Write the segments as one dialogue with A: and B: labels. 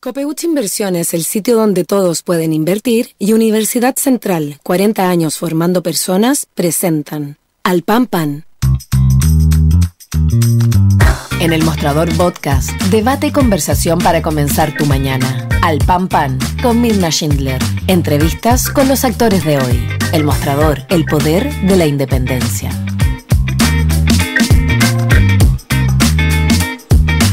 A: Copeuch Inversiones, el sitio donde todos pueden invertir, y Universidad Central, 40 años formando personas, presentan Al Pan Pan. En el Mostrador Podcast, debate y conversación para comenzar tu mañana. Al Pan Pan, con Mirna Schindler. Entrevistas con los actores de hoy. El Mostrador, el poder de la independencia.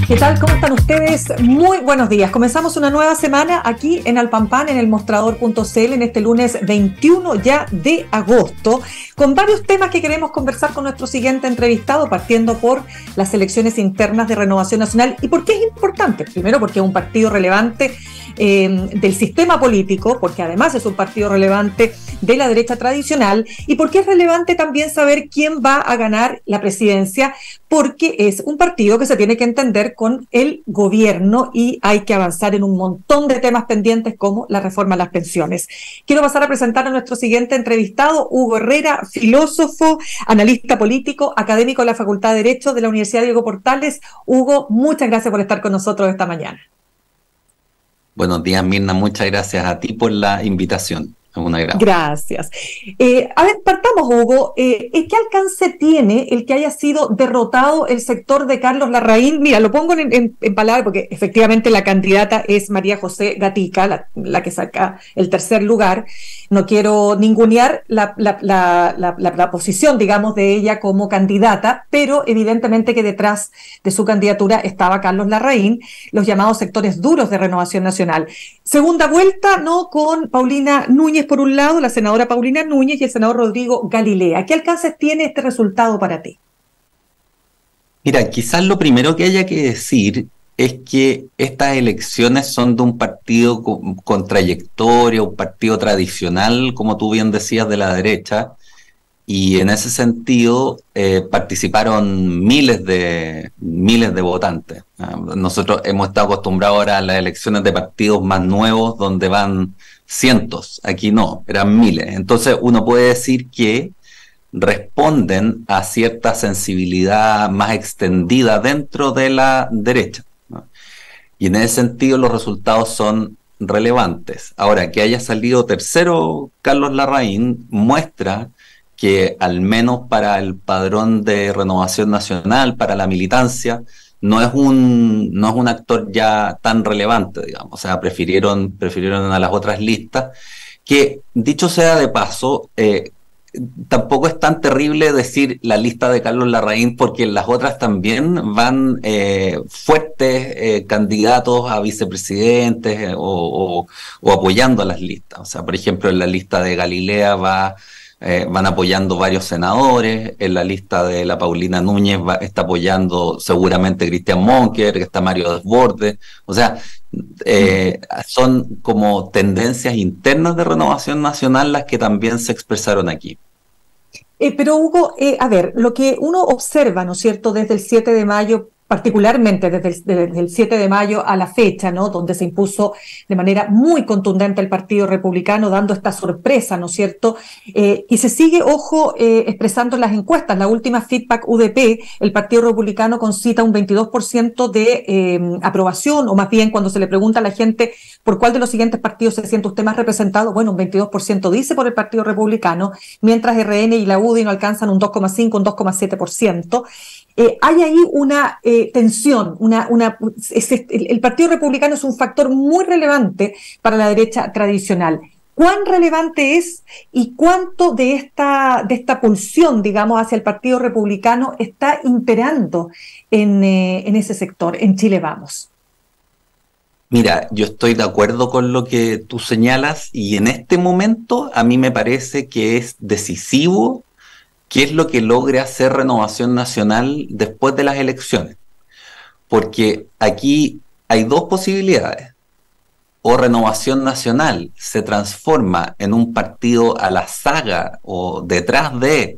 B: ¿Qué tal? ¿Cómo están ustedes? Muy buenos días. Comenzamos una nueva semana aquí en Al Pan Pan, en el mostrador.cl, en este lunes 21 ya de agosto, con varios temas que queremos conversar con nuestro siguiente entrevistado, partiendo por las elecciones internas de Renovación Nacional. ¿Y por qué es importante? Primero, porque es un partido relevante del sistema político, porque además es un partido relevante de la derecha tradicional, y porque es relevante también saber quién va a ganar la presidencia, porque es un partido que se tiene que entender con el gobierno y hay que avanzar en un montón de temas pendientes como la reforma a las pensiones. Quiero pasar a presentar a nuestro siguiente entrevistado, Hugo Herrera, filósofo, analista político, académico de la Facultad de Derecho de la Universidad Diego Portales. Hugo, muchas gracias por estar con nosotros esta mañana.
C: Buenos días, Mirna. Muchas gracias a ti por la invitación. Es un agrado.
B: Gracias. A ver, partamos, Hugo. ¿Qué alcance tiene el que haya sido derrotado el sector de Carlos Larraín? Mira, lo pongo en palabras porque efectivamente la candidata es María José Gatica, la que saca el tercer lugar. No quiero ningunear la posición, digamos, de ella como candidata, pero evidentemente que detrás de su candidatura estaba Carlos Larraín, los llamados sectores duros de Renovación Nacional. Segunda vuelta, ¿no? Con Paulina Núñez por un lado, la senadora Paulina Núñez y el senador Rodrigo Galilea. ¿Qué alcances tiene este resultado para ti?
C: Mira, quizás lo primero que haya que decir es que estas elecciones son de un partido con trayectoria, un partido tradicional, como tú bien decías, de la derecha, y en ese sentido participaron miles de votantes. Nosotros hemos estado acostumbrados ahora a las elecciones de partidos más nuevos donde van cientos, aquí no, eran miles. Entonces uno puede decir que responden a cierta sensibilidad más extendida dentro de la derecha, ¿no? Y en ese sentido los resultados son relevantes. Ahora, que haya salido tercero Carlos Larraín muestra que al menos para el padrón de Renovación Nacional, para la militancia, no es un actor ya tan relevante, digamos. O sea, prefirieron a las otras listas, que dicho sea de paso, tampoco es tan terrible decir la lista de Carlos Larraín, porque las otras también van fuertes candidatos a vicepresidentes o apoyando a las listas. O sea, por ejemplo, en la lista de Galilea van apoyando varios senadores, en la lista de la Paulina Núñez está apoyando seguramente Cristian Monker, que está Mario Desbordes. O sea, son como tendencias internas de Renovación Nacional las que también se expresaron aquí.
B: Pero Hugo, a ver, lo que uno observa, ¿no es cierto?, desde el 7 de mayo, particularmente desde el 7 de mayo a la fecha, ¿no?, donde se impuso de manera muy contundente el Partido Republicano, dando esta sorpresa, ¿no es cierto?, y se sigue, ojo, expresando en las encuestas. La última Feedback UDP, el Partido Republicano concita un 22% de aprobación, o más bien cuando se le pregunta a la gente por cuál de los siguientes partidos se siente usted más representado, bueno, un 22% dice por el Partido Republicano, mientras RN y la UDI no alcanzan un 2,5, un 2,7%. Hay ahí una tensión, el Partido Republicano es un factor muy relevante para la derecha tradicional. ¿Cuán relevante es y cuánto de esta pulsión, digamos, hacia el Partido Republicano está imperando en ese sector, en Chile Vamos?
C: Mira, yo estoy de acuerdo con lo que tú señalas y en este momento a mí me parece que es decisivo qué es lo que logre hacer Renovación Nacional después de las elecciones. Porque aquí hay dos posibilidades. O Renovación Nacional se transforma en un partido a la saga o detrás de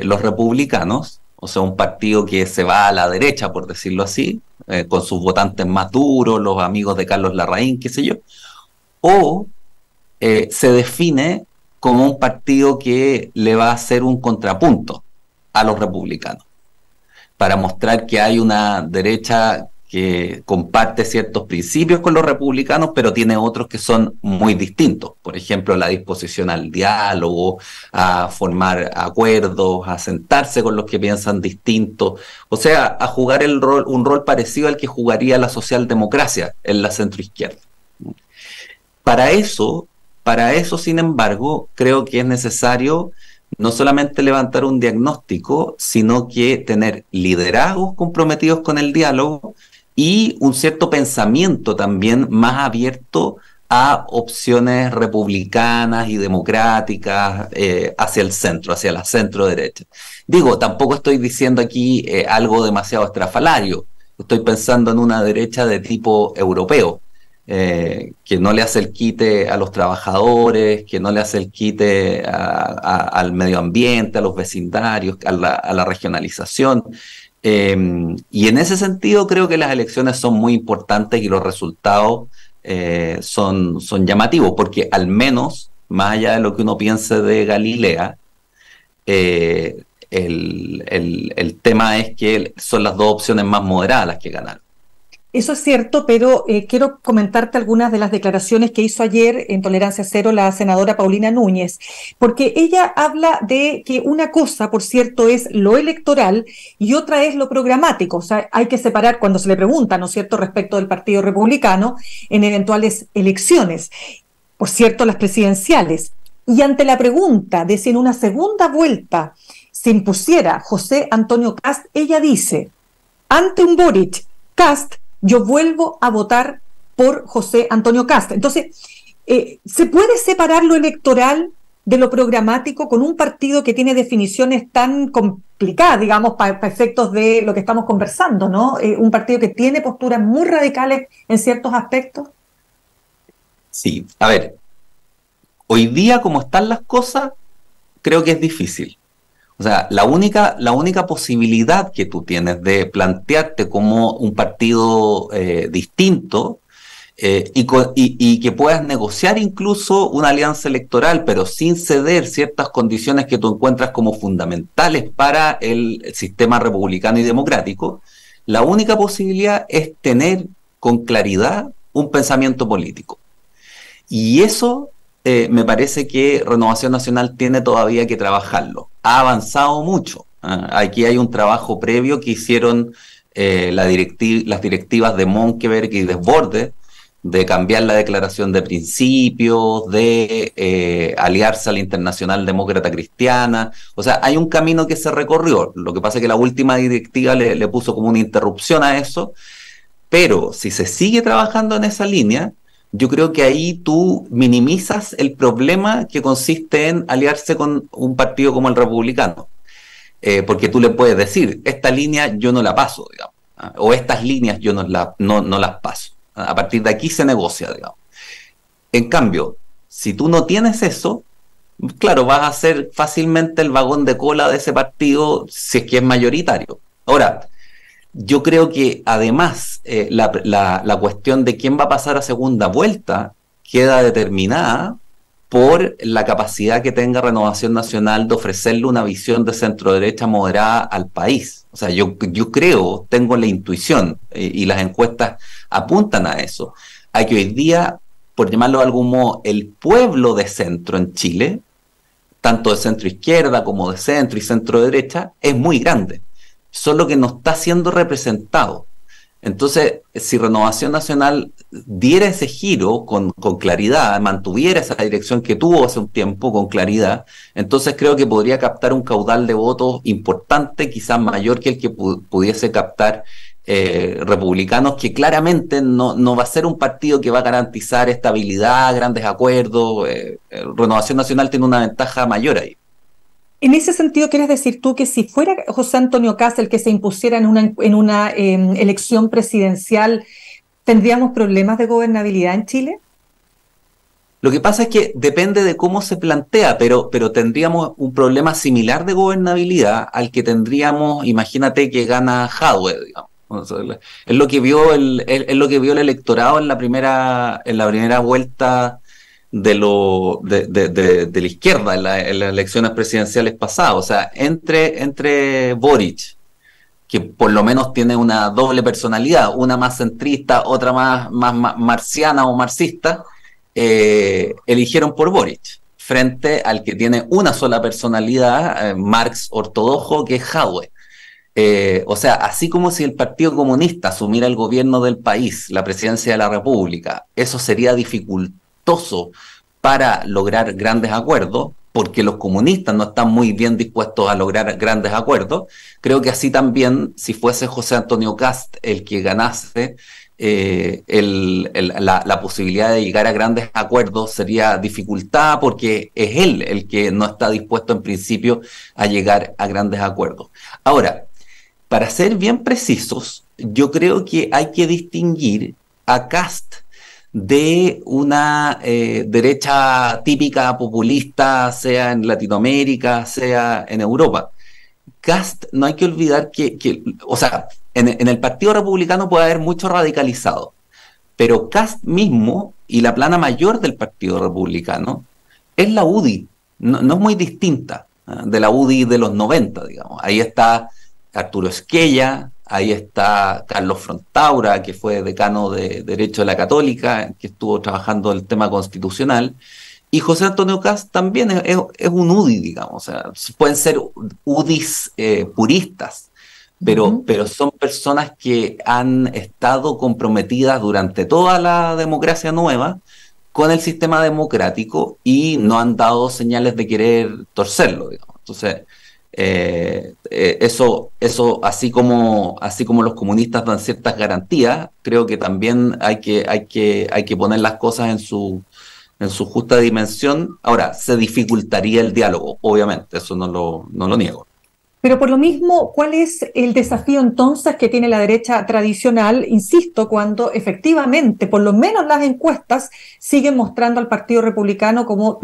C: los republicanos, o sea, un partido que se va a la derecha, por decirlo así, con sus votantes más duros, los amigos de Carlos Larraín, qué sé yo, o se define como un partido que le va a hacer un contrapunto a los republicanos, para mostrar que hay una derecha que comparte ciertos principios con los republicanos, pero tiene otros que son muy distintos. Por ejemplo, la disposición al diálogo, a formar acuerdos, a sentarse con los que piensan distinto, o sea, a jugar un rol parecido al que jugaría la socialdemocracia en la centroizquierda. Para eso, sin embargo, creo que es necesario no solamente levantar un diagnóstico, sino que tener liderazgos comprometidos con el diálogo y un cierto pensamiento también más abierto a opciones republicanas y democráticas hacia el centro, hacia la centro derecha. Digo, tampoco estoy diciendo aquí algo demasiado estrafalario, estoy pensando en una derecha de tipo europeo, que no le hace el quite a los trabajadores, que no le hace el quite al medio ambiente, a los vecindarios, a la regionalización. Y en ese sentido creo que las elecciones son muy importantes y los resultados son llamativos, porque al menos, más allá de lo que uno piense de Galilea, el tema es que son las dos opciones más moderadas las que ganaron.
B: Eso es cierto, pero quiero comentarte algunas de las declaraciones que hizo ayer en Tolerancia Cero la senadora Paulina Núñez, porque ella habla de que una cosa, por cierto, es lo electoral y otra es lo programático. O sea, hay que separar cuando se le pregunta, ¿no es cierto?, respecto del Partido Republicano en eventuales elecciones, por cierto, las presidenciales. Y ante la pregunta de si en una segunda vuelta se impusiera José Antonio Kast, ella dice, ante un Boric, Kast, yo vuelvo a votar por José Antonio Kast. Entonces, ¿se puede separar lo electoral de lo programático con un partido que tiene definiciones tan complicadas, digamos, para efectos de lo que estamos conversando, ¿no? Un partido que tiene posturas muy radicales en ciertos aspectos.
C: Sí, a ver, hoy día como están las cosas, creo que es difícil. O sea, la única posibilidad que tú tienes de plantearte como un partido distinto y que puedas negociar incluso una alianza electoral, pero sin ceder ciertas condiciones que tú encuentras como fundamentales para el sistema republicano y democrático, la única posibilidad es tener con claridad un pensamiento político. Y eso me parece que Renovación Nacional tiene todavía que trabajarlo. Ha avanzado mucho. Aquí hay un trabajo previo que hicieron las directivas de Monkeberg y Desbordes, de cambiar la declaración de principios, de aliarse a la Internacional Demócrata Cristiana. O sea, hay un camino que se recorrió. Lo que pasa es que la última directiva le puso como una interrupción a eso, pero si se sigue trabajando en esa línea, yo creo que ahí tú minimizas el problema que consiste en aliarse con un partido como el Republicano. Porque tú le puedes decir, esta línea yo no la paso, digamos, o estas líneas yo no las paso. A partir de aquí se negocia, digamos. En cambio, si tú no tienes eso, claro, vas a ser fácilmente el vagón de cola de ese partido si es que es mayoritario. Ahora, yo creo que además la cuestión de quién va a pasar a segunda vuelta queda determinada por la capacidad que tenga Renovación Nacional de ofrecerle una visión de centro-derecha moderada al país. O sea, yo creo, tengo la intuición, y las encuestas apuntan a eso, a que hoy día, por llamarlo de algún modo, el pueblo de centro en Chile, tanto de centro-izquierda como de centro y centro-derecha, es muy grande, solo que no está siendo representado. Entonces, si Renovación Nacional diera ese giro con claridad, mantuviera esa dirección que tuvo hace un tiempo con claridad, entonces creo que podría captar un caudal de votos importante, quizás mayor que el que pudiese captar republicanos, que claramente no va a ser un partido que va a garantizar estabilidad, grandes acuerdos. Renovación Nacional tiene una ventaja mayor ahí.
B: En ese sentido, ¿quieres decir tú que si fuera José Antonio Kast el que se impusiera en una elección presidencial, tendríamos problemas de gobernabilidad en Chile?
C: Lo que pasa es que depende de cómo se plantea, pero tendríamos un problema similar de gobernabilidad al que tendríamos, imagínate que gana Jadwe, digamos. Es lo que vio el electorado en la primera vuelta de la izquierda en las elecciones presidenciales pasadas. O sea, entre Boric, que por lo menos tiene una doble personalidad, una más centrista, otra más marciana o marxista, eligieron por Boric, frente al que tiene una sola personalidad, Marx ortodoxo, que es Jadwe. O sea, así como si el Partido Comunista asumiera el gobierno del país, la presidencia de la República, eso sería dificultoso para lograr grandes acuerdos, porque los comunistas no están muy bien dispuestos a lograr grandes acuerdos. Creo que así también, si fuese José Antonio Kast el que ganase, la posibilidad de llegar a grandes acuerdos sería dificultada, porque es él el que no está dispuesto en principio a llegar a grandes acuerdos. Ahora, para ser bien precisos, yo creo que hay que distinguir a Kast de una derecha típica populista, sea en Latinoamérica, sea en Europa. Kast, no hay que olvidar o sea, en el Partido Republicano puede haber mucho radicalizado, pero Kast mismo y la plana mayor del Partido Republicano es la UDI, no es muy distinta de la UDI de los 90, digamos. Ahí está Arturo Esquella, ahí está Carlos Frontaura, que fue decano de Derecho de la Católica, que estuvo trabajando el tema constitucional, y José Antonio Kast también es un UDI, digamos. O sea, pueden ser UDIs puristas, pero son personas que han estado comprometidas durante toda la democracia nueva con el sistema democrático y no han dado señales de querer torcerlo, digamos. Entonces, eso así como los comunistas dan ciertas garantías, creo que también hay que poner las cosas en su justa dimensión. Ahora, se dificultaría el diálogo, obviamente, eso no lo niego.
B: Pero por lo mismo, ¿cuál es el desafío entonces que tiene la derecha tradicional, insisto, cuando efectivamente, por lo menos las encuestas, siguen mostrando al Partido Republicano como,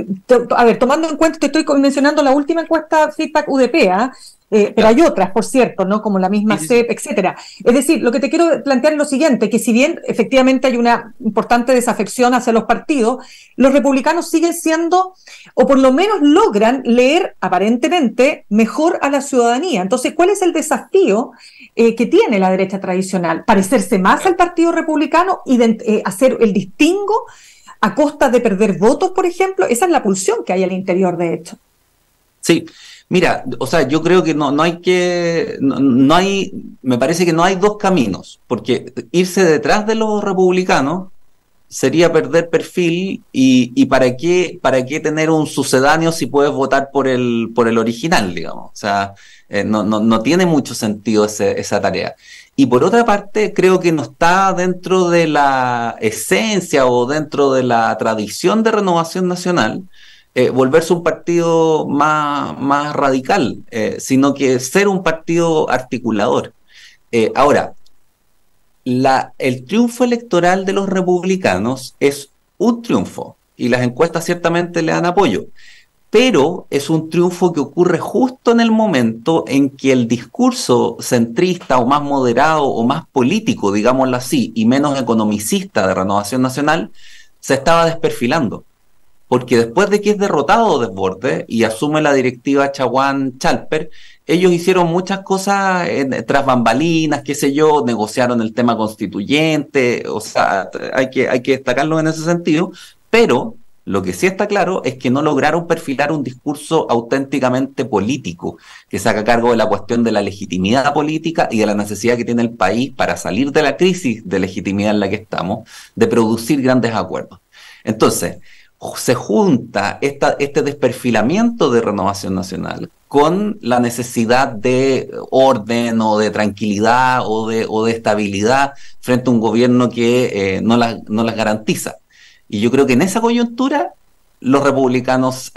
B: a ver, tomando en cuenta, te estoy mencionando la última encuesta Feedback UDP, pero hay otras, por cierto, ¿no? Como la misma CEP, etcétera. Es decir, lo que te quiero plantear es lo siguiente, que si bien efectivamente hay una importante desafección hacia los partidos, los republicanos siguen siendo, o por lo menos logran leer aparentemente mejor a la ciudadanía. Entonces, ¿cuál es el desafío que tiene la derecha tradicional? ¿Parecerse más al Partido Republicano y hacer el distingo a costa de perder votos, por ejemplo? Esa es la pulsión que hay al interior, de hecho.
C: Sí. Mira, o sea, yo creo que no hay, me parece que no hay dos caminos, porque irse detrás de los republicanos sería perder perfil y ¿para qué tener un sucedáneo si puedes votar por el original, digamos? O sea, no tiene mucho sentido esa tarea. Y por otra parte, creo que no está dentro de la esencia o dentro de la tradición de Renovación Nacional volverse un partido más radical, sino que ser un partido articulador. Ahora, el triunfo electoral de los republicanos es un triunfo, y las encuestas ciertamente le dan apoyo, pero es un triunfo que ocurre justo en el momento en que el discurso centrista o más moderado o más político, digámoslo así, y menos economicista de Renovación Nacional, se estaba desperfilando. Porque después de que es derrotado Desbordes y asume la directiva Chaguán-Chalper, ellos hicieron muchas cosas tras bambalinas, qué sé yo, negociaron el tema constituyente, o sea, hay que destacarlo en ese sentido, pero lo que sí está claro es que no lograron perfilar un discurso auténticamente político, que se haga cargo de la cuestión de la legitimidad política y de la necesidad que tiene el país para salir de la crisis de legitimidad en la que estamos, de producir grandes acuerdos. Entonces, se junta este desperfilamiento de Renovación Nacional con la necesidad de orden o de tranquilidad o de estabilidad frente a un gobierno que no las garantiza. Y yo creo que en esa coyuntura los republicanos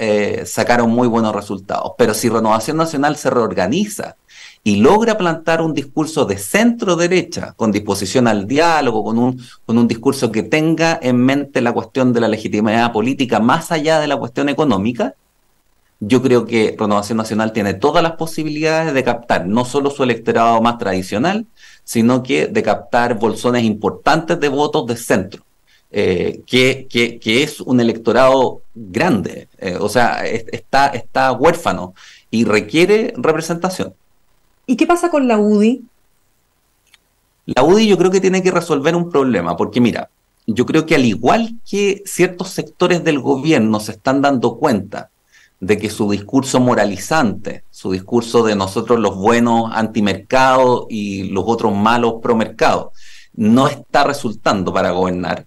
C: sacaron muy buenos resultados. Pero si Renovación Nacional se reorganiza y logra plantar un discurso de centro-derecha, con disposición al diálogo, con un discurso que tenga en mente la cuestión de la legitimidad política más allá de la cuestión económica, yo creo que Renovación Nacional tiene todas las posibilidades de captar no solo su electorado más tradicional, sino que de captar bolsones importantes de votos de centro, que es un electorado grande, o sea, está huérfano y requiere representación.
B: ¿Y qué pasa con la UDI?
C: La UDI yo creo que tiene que resolver un problema, porque mira, yo creo que al igual que ciertos sectores del gobierno se están dando cuenta de que su discurso moralizante, su discurso de nosotros los buenos antimercado y los otros malos promercado, no está resultando para gobernar,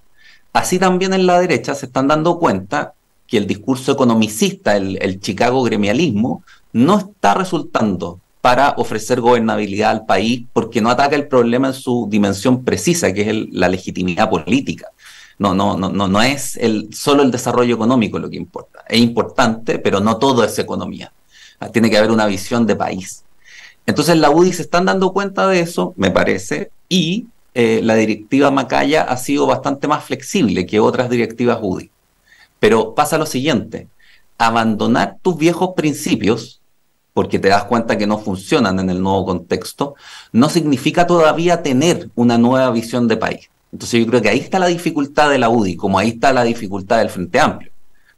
C: así también en la derecha se están dando cuenta que el discurso economicista, el Chicago gremialismo, no está resultando para ofrecer gobernabilidad al país porque no ataca el problema en su dimensión precisa, que es la legitimidad política. No es solo el desarrollo económico lo que importa. Es importante, pero no todo es economía. Tiene que haber una visión de país. Entonces la UDI se están dando cuenta de eso, me parece, y la directiva Macaya ha sido bastante más flexible que otras directivas UDI. Pero pasa lo siguiente, abandonar tus viejos principios, porque te das cuenta que no funcionan en el nuevo contexto, no significa todavía tener una nueva visión de país. Entonces yo creo que ahí está la dificultad de la UDI, como ahí está la dificultad del Frente Amplio.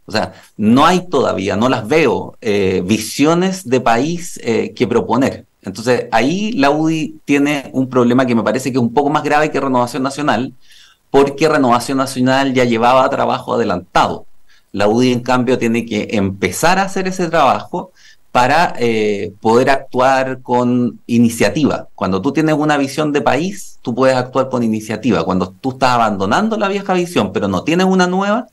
C: O sea, no hay todavía, no las veo, visiones de país que proponer. Entonces ahí la UDI tiene un problema que me parece que es un poco más grave que Renovación Nacional, porque Renovación Nacional ya llevaba trabajo adelantado. La UDI, en cambio, tiene que empezar a hacer ese trabajo para poder actuar con iniciativa. Cuando tú tienes una visión de país, tú puedes actuar con iniciativa. Cuando tú estás abandonando la vieja visión, pero no tienes una nueva,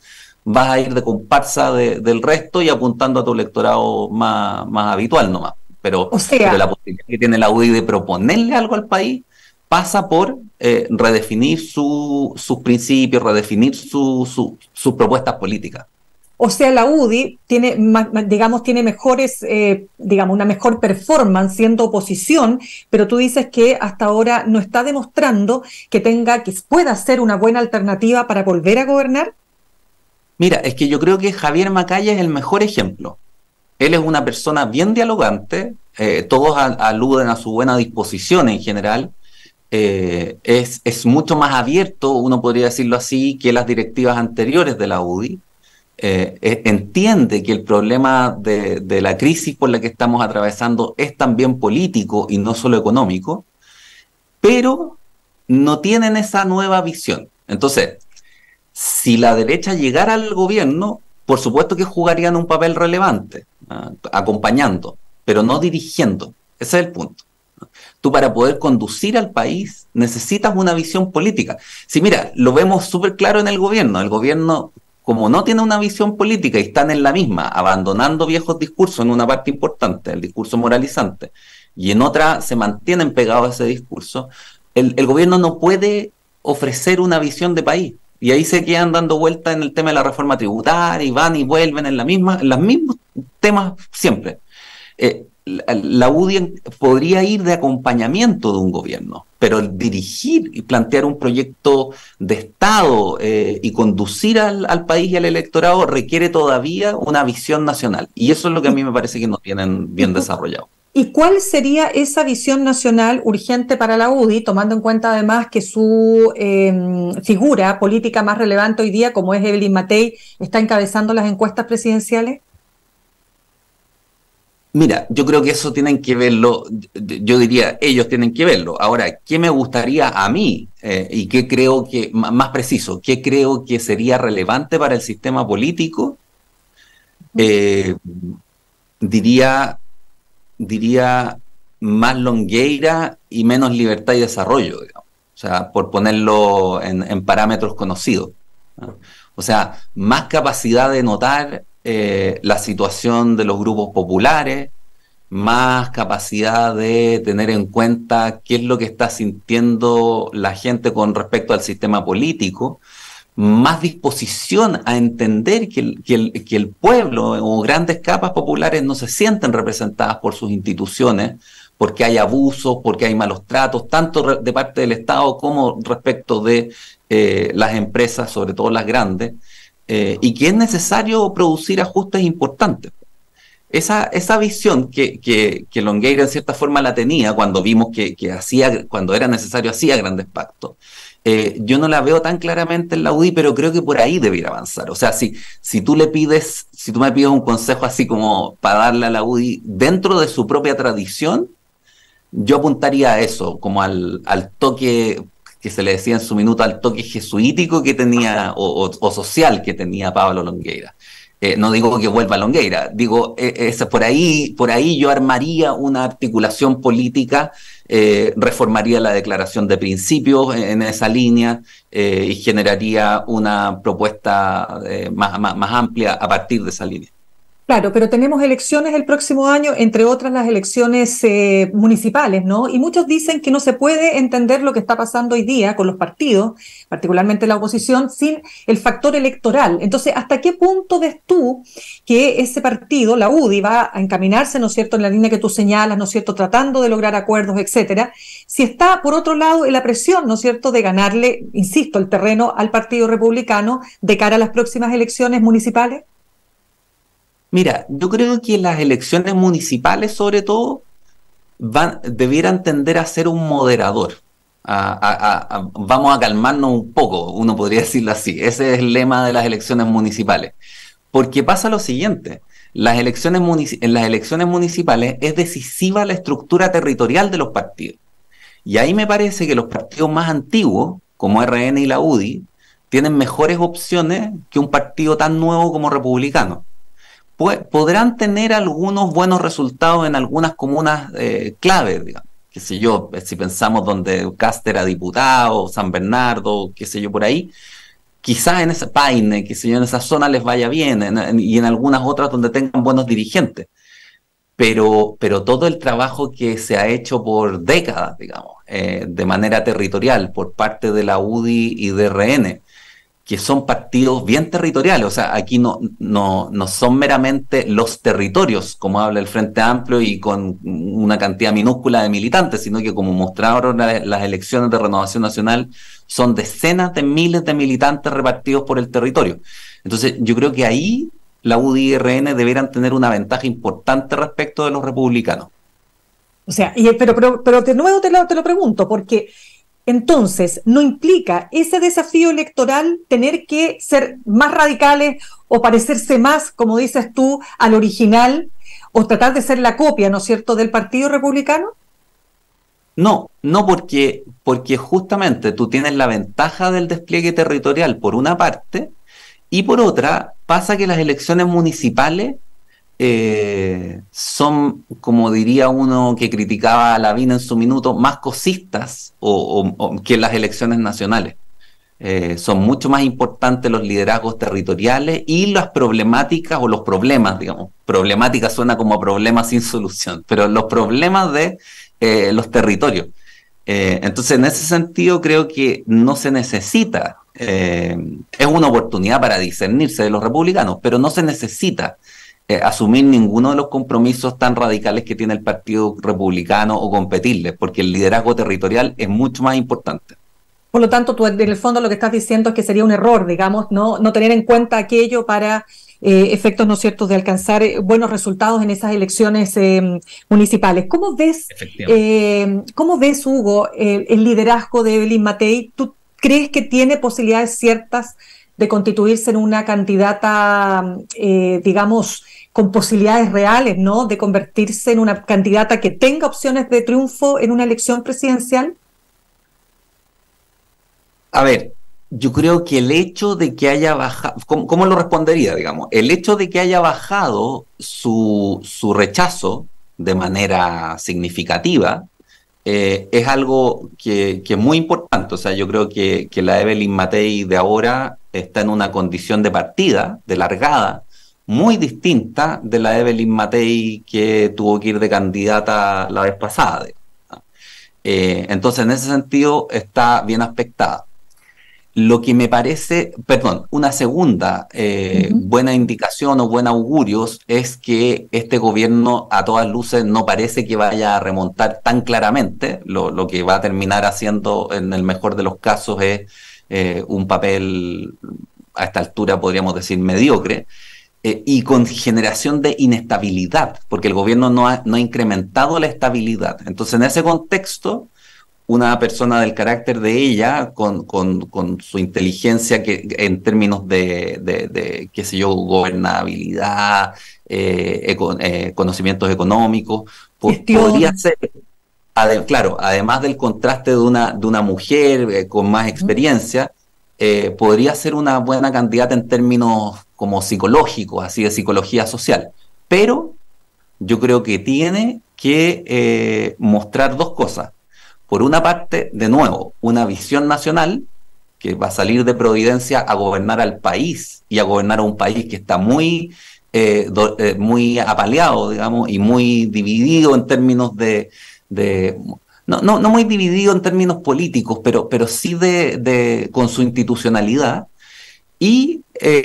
C: vas a ir de comparsa del resto y apuntando a tu electorado más habitual nomás. Pero la posibilidad que tiene la UDI de proponerle algo al país pasa por redefinir sus principios, redefinir sus propuestas políticas.
B: O sea, la UDI tiene, tiene mejores, una mejor performance siendo oposición, pero tú dices que hasta ahora no está demostrando que pueda ser una buena alternativa para volver a gobernar.
C: Mira, es que yo creo que Javier Macaya es el mejor ejemplo. Él es una persona bien dialogante, todos aluden a su buena disposición en general, es mucho más abierto, uno podría decirlo así, que las directivas anteriores de la UDI. Entiende que el problema de la crisis por la que estamos atravesando es también político y no solo económico, pero no tienen esa nueva visión. Entonces, si la derecha llegara al gobierno, por supuesto que jugarían un papel relevante, acompañando, pero no dirigiendo. Ese es el punto. Tú, para poder conducir al país necesitas una visión política. Sí, mira, lo vemos súper claro en el gobierno. El gobierno, como no tiene una visión política y están en la misma, abandonando viejos discursos en una parte importante, el discurso moralizante, y en otra se mantienen pegados a ese discurso, el gobierno no puede ofrecer una visión de país. Y ahí se quedan dando vueltas en el tema de la reforma tributaria y van y vuelven en los mismos temas siempre. La UDI podría ir de acompañamiento de un gobierno, pero dirigir y plantear un proyecto de Estado y conducir al país y al electorado requiere todavía una visión nacional. Y eso es lo que a mí me parece que no tienen bien desarrollado.
B: ¿Y cuál sería esa visión nacional urgente para la UDI, tomando en cuenta además que su figura política más relevante hoy día, como es Evelyn Matei, está encabezando las encuestas presidenciales?
C: Mira, yo creo que eso tienen que verlo, yo diría, ellos tienen que verlo. Ahora, ¿qué me gustaría a mí? Y qué creo que, más preciso, ¿qué creo que sería relevante para el sistema político? Diría más Longueira y menos libertad y desarrollo, digamos. O sea, por ponerlo en parámetros conocidos, ¿no? O sea, más capacidad de notar la situación de los grupos populares, más capacidad de tener en cuenta qué es lo que está sintiendo la gente con respecto al sistema político, más disposición a entender que el pueblo o grandes capas populares no se sienten representadas por sus instituciones, porque hay abusos, porque hay malos tratos, tanto de parte del Estado como respecto de las empresas, sobre todo las grandes, y que es necesario producir ajustes importantes. Esa visión que Longueira en cierta forma la tenía cuando vimos que cuando era necesario hacía grandes pactos, yo no la veo tan claramente en la UDI, pero creo que por ahí debiera avanzar. O sea, si tú me pides un consejo así como para darle a la UDI dentro de su propia tradición, Yo apuntaría a eso, como al toque que se le decía en su minuto, al toque jesuítico que tenía, o social que tenía Pablo Longueira. No digo que vuelva a Longueira, digo, por ahí yo armaría una articulación política, reformaría la declaración de principios en esa línea, y generaría una propuesta más amplia a partir de esa línea.
B: Claro, pero tenemos elecciones el próximo año, entre otras las elecciones municipales, ¿no? Y muchos dicen que no se puede entender lo que está pasando hoy día con los partidos, particularmente la oposición, sin el factor electoral. Entonces, ¿hasta qué punto ves tú que ese partido, la UDI, va a encaminarse, ¿no es cierto?, en la línea que tú señalas, ¿no es cierto?, tratando de lograr acuerdos, etcétera, si está, por otro lado, en la presión, ¿no es cierto?, de ganarle, insisto, el terreno al Partido Republicano de cara a las próximas elecciones municipales?
C: Mira, yo creo que las elecciones municipales, sobre todo, debieran tender a ser un moderador. Vamos a calmarnos un poco, uno podría decirlo así. Ese es el lema de las elecciones municipales. Porque pasa lo siguiente, en las elecciones municipales es decisiva la estructura territorial de los partidos. Y ahí me parece que los partidos más antiguos, como RN y la UDI, tienen mejores opciones que un partido tan nuevo como Republicano. Podrán tener algunos buenos resultados en algunas comunas claves, digamos, qué sé yo, si pensamos donde Kast era diputado, San Bernardo, qué sé yo, por ahí, quizás en ese Paine, qué sé yo, en esa zona les vaya bien, y en algunas otras donde tengan buenos dirigentes, pero todo el trabajo que se ha hecho por décadas, digamos, de manera territorial por parte de la UDI y de RN, que son partidos bien territoriales, o sea, aquí no son meramente los territorios, como habla el Frente Amplio y con una cantidad minúscula de militantes, sino que como mostraron las elecciones de Renovación Nacional, son decenas de miles de militantes repartidos por el territorio. Entonces, yo creo que ahí la UDI y RN deberán tener una ventaja importante respecto de los republicanos.
B: O sea, pero de nuevo te lo pregunto, porque entonces, ¿no implica ese desafío electoral tener que ser más radicales o parecerse más, como dices tú, al original o tratar de ser la copia, ¿no es cierto?, del Partido Republicano?
C: No, porque justamente tú tienes la ventaja del despliegue territorial por una parte, y por otra pasa que las elecciones municipales son, como diría uno que criticaba a Lavín en su minuto, más cosistas que las elecciones nacionales. Son mucho más importantes los liderazgos territoriales y las problemáticas o los problemas, digamos. Problemática suena como problemas sin solución, pero los problemas de los territorios. Entonces, en ese sentido, creo que no se necesita, es una oportunidad para discernirse de los republicanos, pero no se necesita asumir ninguno de los compromisos tan radicales que tiene el Partido Republicano o competirles, porque el liderazgo territorial es mucho más importante.
B: Por lo tanto, tú en el fondo lo que estás diciendo es que sería un error, digamos, no tener en cuenta aquello para efectos, ¿no es cierto?, de alcanzar buenos resultados en esas elecciones municipales. ¿Cómo ves, Hugo, el liderazgo de Evelyn Matei? ¿Tú crees que tiene posibilidades ciertas de constituirse en una candidata, digamos, con posibilidades reales, ¿no?, de convertirse en una candidata que tenga opciones de triunfo en una elección presidencial?
C: A ver, yo creo que el hecho de que haya bajado, ¿cómo lo respondería, digamos? El hecho de que haya bajado su rechazo de manera significativa es algo que es muy importante. O sea, yo creo que la Evelyn Matei de ahora está en una condición de partida, de largada, muy distinta de la Evelyn Matei que tuvo que ir de candidata la vez pasada. Entonces, en ese sentido, está bien aspectada. Lo que me parece, una segunda buena indicación o buen augurio es que este gobierno a todas luces no parece que vaya a remontar tan claramente. Lo que va a terminar haciendo en el mejor de los casos es un papel a esta altura podríamos decir mediocre, y con generación de inestabilidad, porque el gobierno no ha incrementado la estabilidad. Entonces, en ese contexto, una persona del carácter de ella, con su inteligencia que en términos de qué sé yo, gobernabilidad, conocimientos económicos, podría ser, Claro, además del contraste de una mujer con más experiencia, podría ser una buena candidata en términos como psicológicos, así de psicología social. Pero yo creo que tiene que mostrar dos cosas. Por una parte, de nuevo, una visión nacional que va a salir de Providencia a gobernar al país y a gobernar a un país que está muy apaleado, digamos, y muy dividido en términos no muy dividido en términos políticos, pero sí con su institucionalidad, y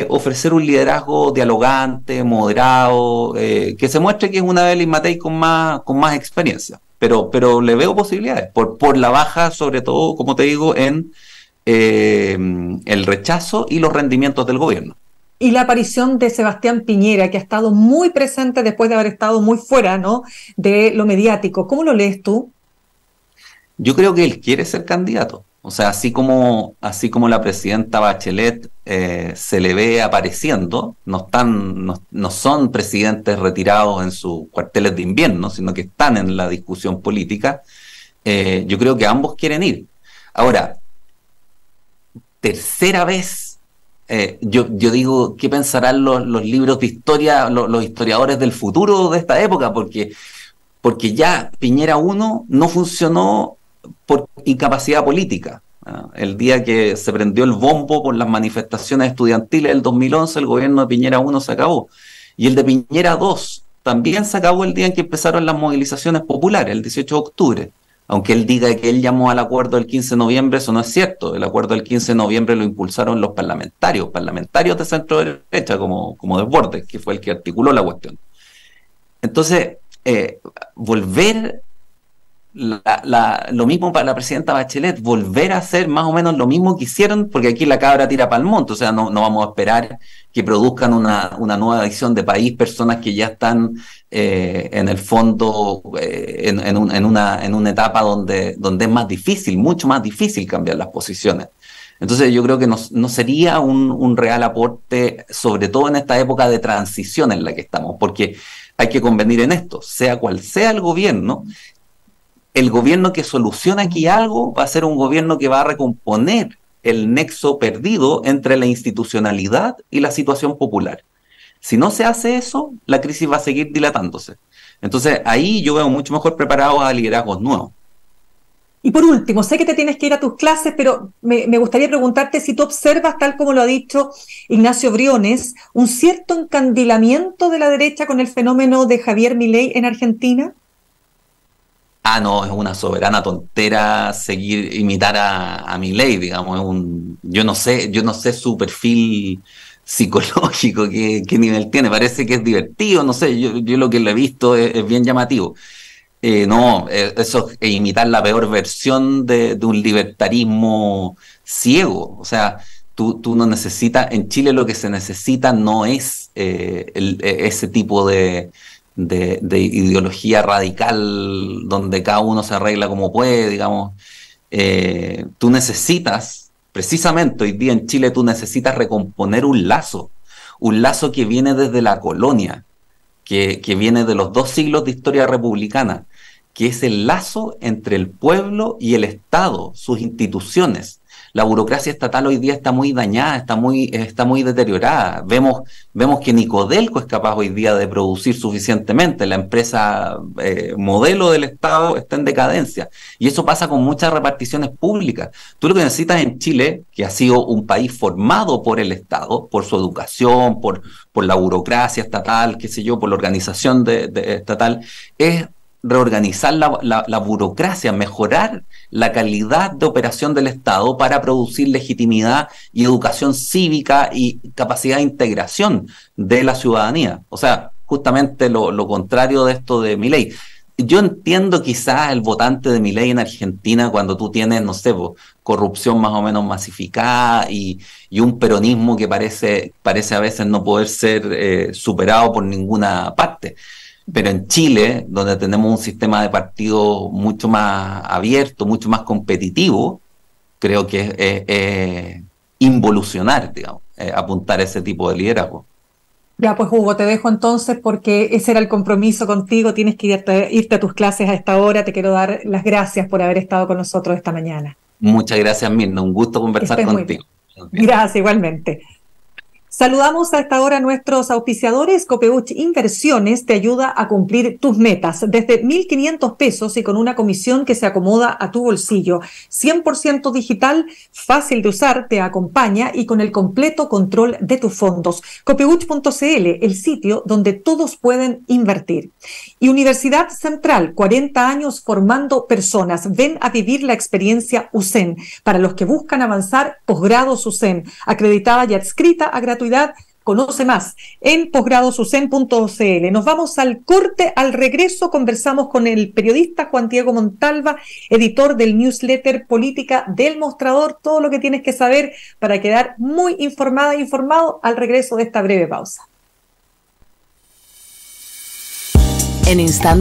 C: ofrecer un liderazgo dialogante, moderado, que se muestre que es una Evelyn Matei con más experiencia. Pero le veo posibilidades, por la baja, sobre todo, como te digo, en el rechazo y los rendimientos del gobierno.
B: Y la aparición de Sebastián Piñera, que ha estado muy presente después de haber estado muy fuera, ¿no?, de lo mediático. ¿Cómo lo lees tú?
C: Yo creo que él quiere ser candidato. O sea, así como la presidenta Bachelet se le ve apareciendo, no son presidentes retirados en sus cuarteles de invierno, sino que están en la discusión política. Yo creo que ambos quieren ir. Ahora, tercera vez, yo digo, ¿qué pensarán los libros de historia, los historiadores del futuro de esta época? Porque ya Piñera 1 no funcionó por incapacidad política. El día que se prendió el bombo por las manifestaciones estudiantiles del 2011, el gobierno de Piñera 1 se acabó. Y el de Piñera 2 también se acabó el día en que empezaron las movilizaciones populares, el 18 de octubre. Aunque él diga que él llamó al acuerdo del 15 de noviembre, eso no es cierto. El acuerdo del 15 de noviembre lo impulsaron los parlamentarios de centro derecha, como Desbordes, que fue el que articuló la cuestión. Entonces, volver lo mismo para la presidenta Bachelet, volver a hacer más o menos lo mismo que hicieron, porque aquí la cabra tira para el monte. O sea, no vamos a esperar que produzcan una nueva visión de país, personas que ya están en el fondo en una etapa donde es más difícil, mucho más difícil cambiar las posiciones. Entonces yo creo que no sería un real aporte, sobre todo en esta época de transición en la que estamos, porque hay que convenir en esto, sea cual sea el gobierno que soluciona aquí algo va a ser un gobierno que va a recomponer el nexo perdido entre la institucionalidad y la situación popular. Si no se hace eso, la crisis va a seguir dilatándose. Entonces ahí yo veo mucho mejor preparados a liderazgos nuevos.
B: Y por último, sé que te tienes que ir a tus clases, pero me gustaría preguntarte si tú observas, tal como lo ha dicho Ignacio Briones, un cierto encandilamiento de la derecha con el fenómeno de Javier Milei en Argentina.
C: No, es una soberana tontera imitar a Milei, digamos. Yo no sé su perfil psicológico, qué nivel tiene. Parece que es divertido, no sé, yo lo que le he visto es bien llamativo. Eso es imitar la peor versión de un libertarismo ciego. O sea, tú no necesitas, en Chile lo que se necesita no es ese tipo de ideología radical donde cada uno se arregla como puede, digamos. Tú necesitas, precisamente hoy día en Chile, tú necesitas recomponer un lazo que viene desde la colonia, que viene de los 2 siglos de historia republicana, que es el lazo entre el pueblo y el Estado, sus instituciones. La burocracia estatal hoy día está muy dañada, está muy deteriorada. Vemos que ni Codelco es capaz hoy día de producir suficientemente. La empresa modelo del Estado está en decadencia. Y eso pasa con muchas reparticiones públicas. Tú lo que necesitas en Chile, que ha sido un país formado por el Estado, por su educación, por la burocracia estatal, qué sé yo, por la organización estatal, es reorganizar la burocracia, mejorar la calidad de operación del Estado para producir legitimidad y educación cívica y capacidad de integración de la ciudadanía. O sea, justamente lo contrario de esto de Milei. Yo entiendo quizás el votante de Milei en Argentina cuando tú tienes, no sé, corrupción más o menos masificada y un peronismo que parece a veces no poder ser superado por ninguna parte. Pero en Chile, donde tenemos un sistema de partidos mucho más abierto, mucho más competitivo, creo que es involucionar, digamos, apuntar a ese tipo de liderazgo.
B: Ya, pues Hugo, te dejo entonces porque ese era el compromiso contigo. Tienes que irte a tus clases a esta hora. Te quiero dar las gracias por haber estado con nosotros esta mañana.
C: Muchas gracias, Mirna. Un gusto
B: Que
C: conversar
B: estés muy bien.
C: contigo.
B: Gracias, igualmente. Saludamos a esta hora a nuestros auspiciadores. Copeuch Inversiones te ayuda a cumplir tus metas desde 1.500 pesos y con una comisión que se acomoda a tu bolsillo. 100% digital, fácil de usar, te acompaña y con el completo control de tus fondos. Copeuch.cl, el sitio donde todos pueden invertir. Y Universidad Central, 40 años formando personas. Ven a vivir la experiencia USEN. Para los que buscan avanzar, posgrados USEN, acreditada y adscrita a gratuidad. Conoce más en posgradosusen.cl. Nos vamos al corte. Al regreso conversamos con el periodista Juan Diego Montalva, editor del newsletter Política del Mostrador. Todo lo que tienes que saber para quedar muy informada e informado al regreso de esta breve pausa.
A: En instante